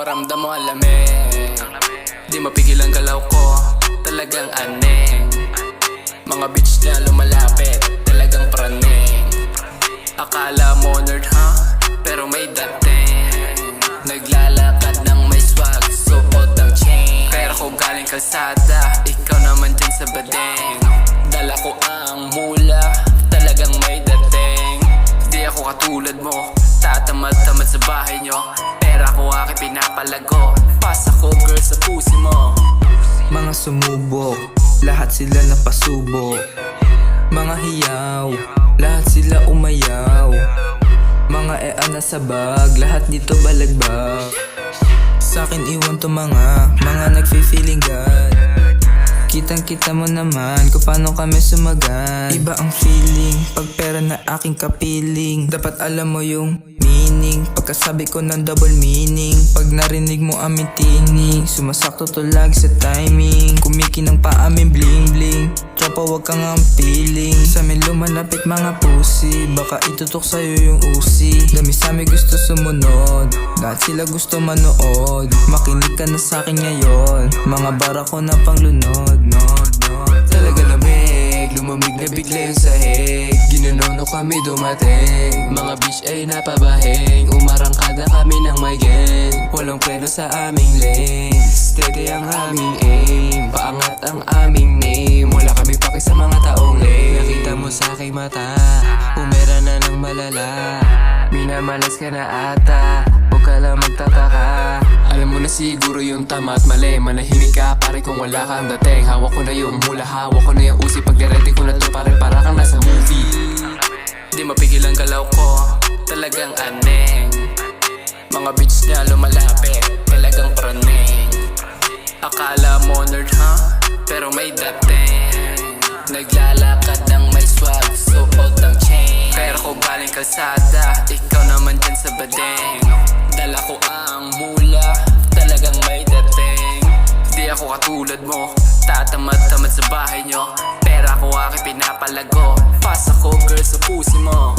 ramdam mo ang lamig. Di mapigil ang galaw ko, talagang aneng. Mga bitch na lumalapit, talagang praning. Akala mo nerd ha, pero may dating. Naglalakad ng may swag, suot ng chain. Pero ko galing kalsada, ikaw naman dyan sa badeng. Dala ko ang mula, talagang may dating. Di ako katulad mo, tatamad-tamad sa bahay nyo. Pera ko aking pinapalago, pasa ko girl sa pusi mo. Mga sumubok, lahat sila napasubok. Mga hiyaw, lahat sila umayaw. Mga na sa bag, lahat dito balagbag. Sa'kin iwan to mga nagfe-feeling God. Kitang kita mo naman kung paano kami sumagan. Iba ang feeling pag pera na aking kapiling. Dapat alam mo yung meaning pagkasabi ko ng double meaning. Pag narinig mo aming tinig, sumasakto to lagi sa timing. Kumikinang pa aming bling bling. Tropa wag kang ang feeling. Sa amin lumalapit mga pussy, baka itutok sa'yo yung usi. Dami sa amin gusto sumunod, lahat sila gusto manood. Makinig ka na sa'kin ngayon, mga bara ko na panglunod. Talaga lamig, lumamig na bigla yung sahig. Ginanono kami dumating, mga bitch ay napabahing. Umarangkada kami ng may gang, walang preno sa aming lane. Steady ang aming aim, paangat ang aming name. Wala kami paki sa mga taong lame. Nakita mo sa aking mata, umera na ng malala. Minamalas ka na ata, huwag ka lang magtataka. Alam mo na siguro yung tama at mali. Manahimik ka pare kung wala kang dating. Hawak ko na yung mula, hawak ko na yung usi. Pag nirete ko na to pare para kang nasa movie. Di mapigil ang galaw ko, talagang aneng. Mga bitch na lumalapit, talagang praning. Akala mo nerd ha, pero may dating. Naglalakad ng may swag, suot ng chain. Pero ko galing kalsada, ikaw naman dyan sa badeng. Dala ko ang mula, talagang may dating. Di ako katulad mo, tatamad-tamad sa bahay nyo. Pera ko aking pinapalago, pasa ko girl sa pusi mo.